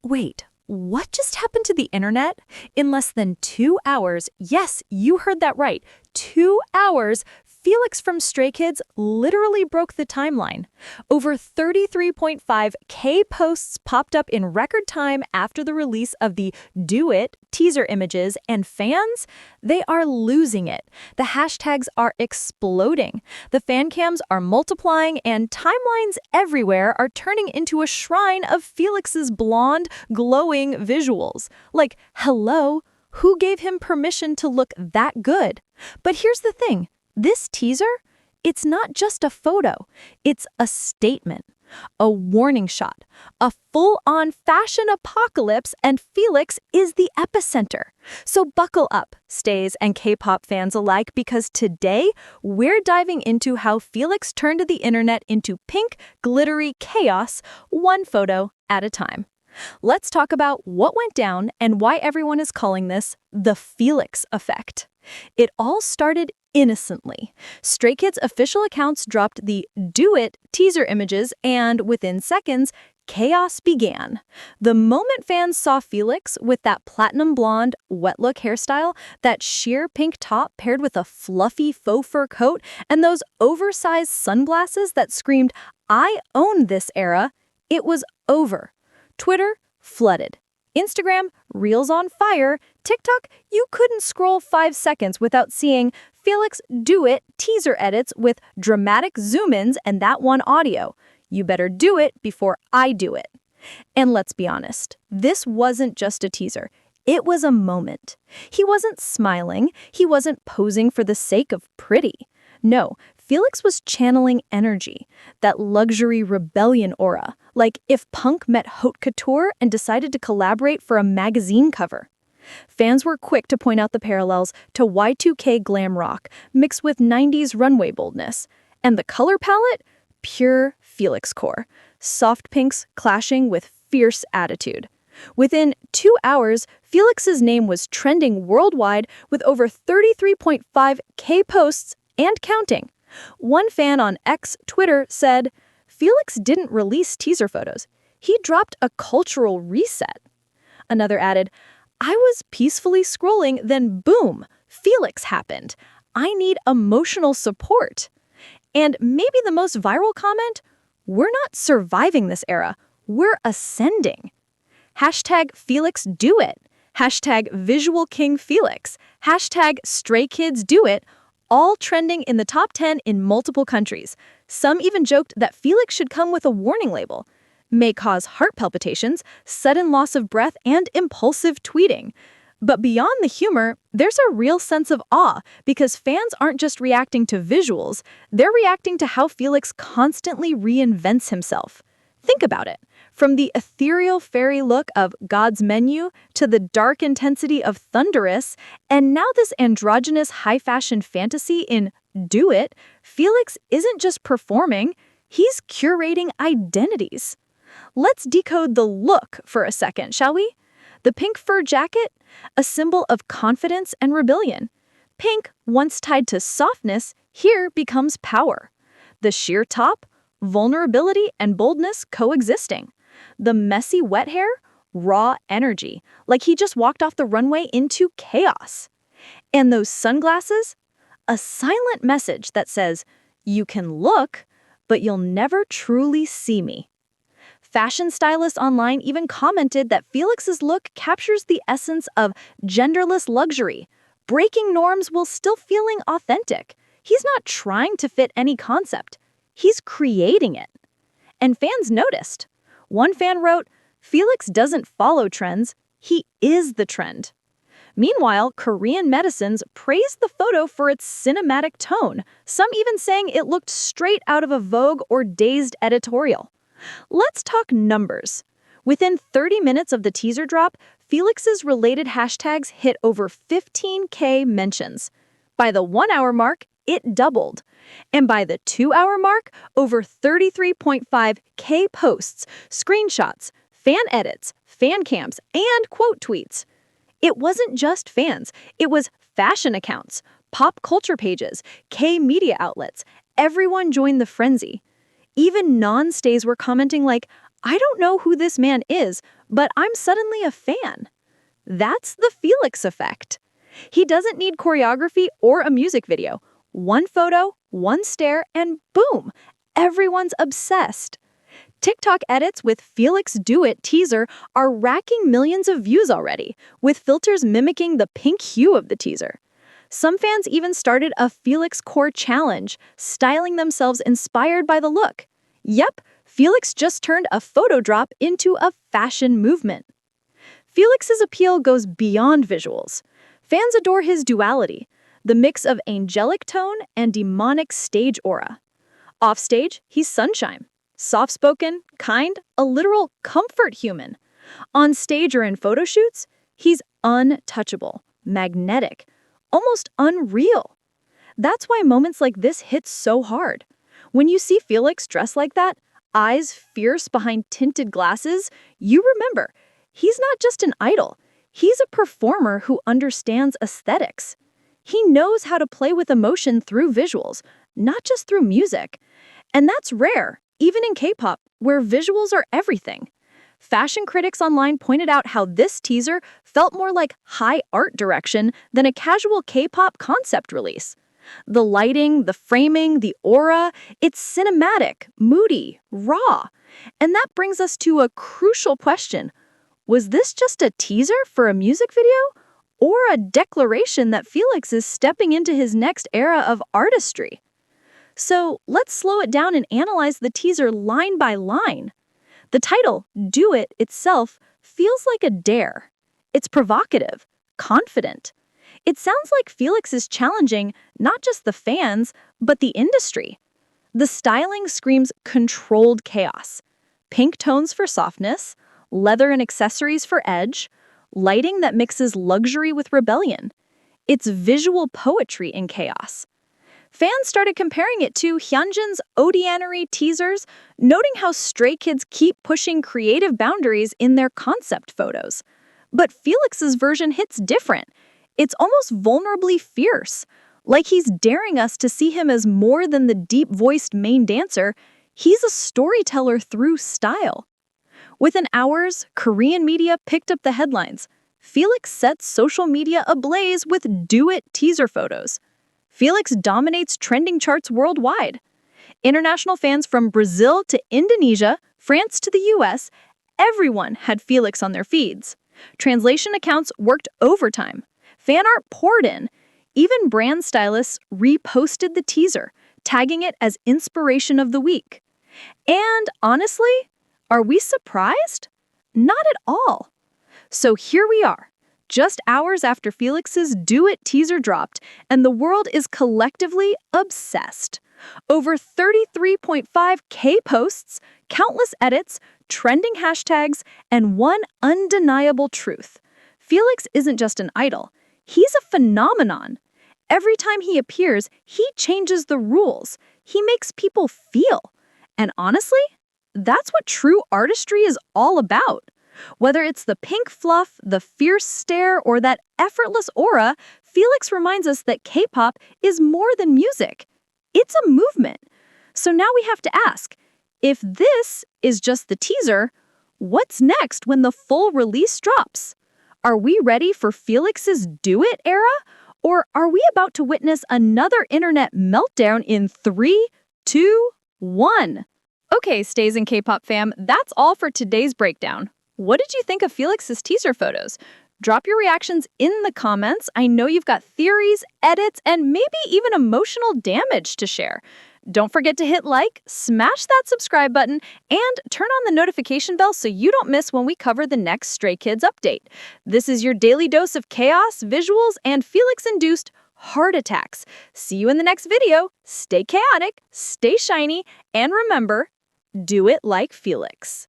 Wait, what just happened to the internet? In less than 2 hours, yes, you heard that right, 2 hours, Felix from Stray Kids literally broke the timeline. Over 33.5K posts popped up in record time after the release of the Do It teaser images, and fans, they are losing it. The hashtags are exploding. The fan cams are multiplying, and timelines everywhere are turning into a shrine of Felix's blonde, glowing visuals. Like, hello, who gave him permission to look that good? But here's the thing. This teaser, it's not just a photo, it's a statement, a warning shot, a full-on fashion apocalypse, and Felix is the epicenter. So buckle up, Stays and K-pop fans alike, because today we're diving into how Felix turned the internet into pink, glittery chaos, one photo at a time. Let's talk about what went down and why everyone is calling this the Felix Effect. It all started innocently. Stray Kids official accounts dropped the Do It teaser images, and within seconds, chaos began. The moment fans saw Felix with that platinum blonde, wet look hairstyle, that sheer pink top paired with a fluffy faux fur coat, and those oversized sunglasses that screamed, "I own this era," it was over. Twitter flooded. Instagram, reels on fire. TikTok, you couldn't scroll 5 seconds without seeing Felix Do It teaser edits with dramatic zoom-ins and that one audio. You better do it before I do it. And let's be honest, this wasn't just a teaser. It was a moment. He wasn't smiling. He wasn't posing for the sake of pretty. No, Felix was channeling energy, that luxury rebellion aura, like if punk met haute couture and decided to collaborate for a magazine cover. Fans were quick to point out the parallels to Y2K glam rock mixed with 90s runway boldness. And the color palette? Pure Felix core. Soft pinks clashing with fierce attitude. Within 2 hours, Felix's name was trending worldwide with over 33.5K posts and counting. One fan on X Twitter said, "Felix didn't release teaser photos. He dropped a cultural reset." Another added, "I was peacefully scrolling, then boom, Felix happened. I need emotional support." And maybe the most viral comment, "We're not surviving this era, we're ascending." Hashtag Felix Do It. Hashtag Visual King Felix. Hashtag Stray Kids Do It. All trending in the top 10 in multiple countries. Some even joked that Felix should come with a warning label. May cause heart palpitations, sudden loss of breath, and impulsive tweeting. But beyond the humor, there's a real sense of awe because fans aren't just reacting to visuals, they're reacting to how Felix constantly reinvents himself. Think about it. From the ethereal fairy look of God's Menu to the dark intensity of Thunderous, and now this androgynous high-fashion fantasy in Do It, Felix isn't just performing, he's curating identities. Let's decode the look for a second, shall we? The pink fur jacket, a symbol of confidence and rebellion. Pink, once tied to softness, here becomes power. The sheer top, vulnerability and boldness coexisting. The messy wet hair, raw energy, like he just walked off the runway into chaos. And those sunglasses, a silent message that says, "You can look, but you'll never truly see me." Fashion stylists online even commented that Felix's look captures the essence of genderless luxury, breaking norms while still feeling authentic. He's not trying to fit any concept. He's creating it. And fans noticed. One fan wrote, "Felix doesn't follow trends, he is the trend." Meanwhile, Korean netizens praised the photo for its cinematic tone, some even saying it looked straight out of a Vogue or Dazed editorial. Let's talk numbers. Within 30 minutes of the teaser drop, Felix's related hashtags hit over 15K mentions. By the 1 hour mark, it doubled. And by the 2 hour mark, over 33.5K posts, screenshots, fan edits, fan cams, and quote tweets. It wasn't just fans, it was fashion accounts, pop culture pages, K-media outlets. Everyone joined the frenzy. Even non-stays were commenting like, I don't know who this man is, but I'm suddenly a fan. That's the Felix effect. He doesn't need choreography or a music video. One photo, one stare, and boom, everyone's obsessed. TikTok edits with Felix Do It teaser are racking millions of views already, with filters mimicking the pink hue of the teaser. Some fans even started a Felix Core challenge, styling themselves inspired by the look. Yep, Felix just turned a photo drop into a fashion movement. Felix's appeal goes beyond visuals. Fans adore his duality, the mix of angelic tone and demonic stage aura. Offstage, he's sunshine. Soft-spoken, kind, a literal comfort human. On stage or in photo shoots, he's untouchable, magnetic, almost unreal. That's why moments like this hit so hard. When you see Felix dressed like that, eyes fierce behind tinted glasses, you remember, he's not just an idol. He's a performer who understands aesthetics. He knows how to play with emotion through visuals, not just through music. And that's rare, even in K-pop, where visuals are everything. Fashion critics online pointed out how this teaser felt more like high art direction than a casual K-pop concept release. The lighting, the framing, the aura, it's cinematic, moody, raw. And that brings us to a crucial question. Was this just a teaser for a music video? Or a declaration that Felix is stepping into his next era of artistry? So let's slow it down and analyze the teaser line by line. The title, Do It, itself feels like a dare. It's provocative, confident. It sounds like Felix is challenging not just the fans, but the industry. The styling screams controlled chaos. Pink tones for softness, leather and accessories for edge, lighting that mixes luxury with rebellion. It's visual poetry in chaos. Fans started comparing it to Hyunjin's Odianery teasers, noting how Stray Kids keep pushing creative boundaries in their concept photos. But Felix's version hits different. It's almost vulnerably fierce, like he's daring us to see him as more than the deep-voiced main dancer. He's a storyteller through style. Within hours, Korean media picked up the headlines. Felix sets social media ablaze with Do It teaser photos. Felix dominates trending charts worldwide. International fans from Brazil to Indonesia, France to the US, everyone had Felix on their feeds. Translation accounts worked overtime. Fan art poured in. Even brand stylists reposted the teaser, tagging it as inspiration of the week. And honestly, are we surprised? Not at all. So here we are, just hours after Felix's Do It teaser dropped, and the world is collectively obsessed. Over 33.5K posts, countless edits, trending hashtags, and one undeniable truth. Felix isn't just an idol, he's a phenomenon. Every time he appears, he changes the rules. He makes people feel. And honestly, that's what true artistry is all about. Whether it's the pink fluff, the fierce stare, or that effortless aura, Felix reminds us that K-pop is more than music. It's a movement. So now we have to ask, if this is just the teaser, what's next when the full release drops? Are we ready for Felix's Do It era? Or are we about to witness another internet meltdown in 3, 2, 1? Okay, Stays in K-pop fam, that's all for today's breakdown. What did you think of Felix's teaser photos? Drop your reactions in the comments. I know you've got theories, edits, and maybe even emotional damage to share. Don't forget to hit like, smash that subscribe button, and turn on the notification bell so you don't miss when we cover the next Stray Kids update. This is your daily dose of chaos, visuals, and Felix-induced heart attacks. See you in the next video. Stay chaotic, stay shiny, and remember, do it like Felix.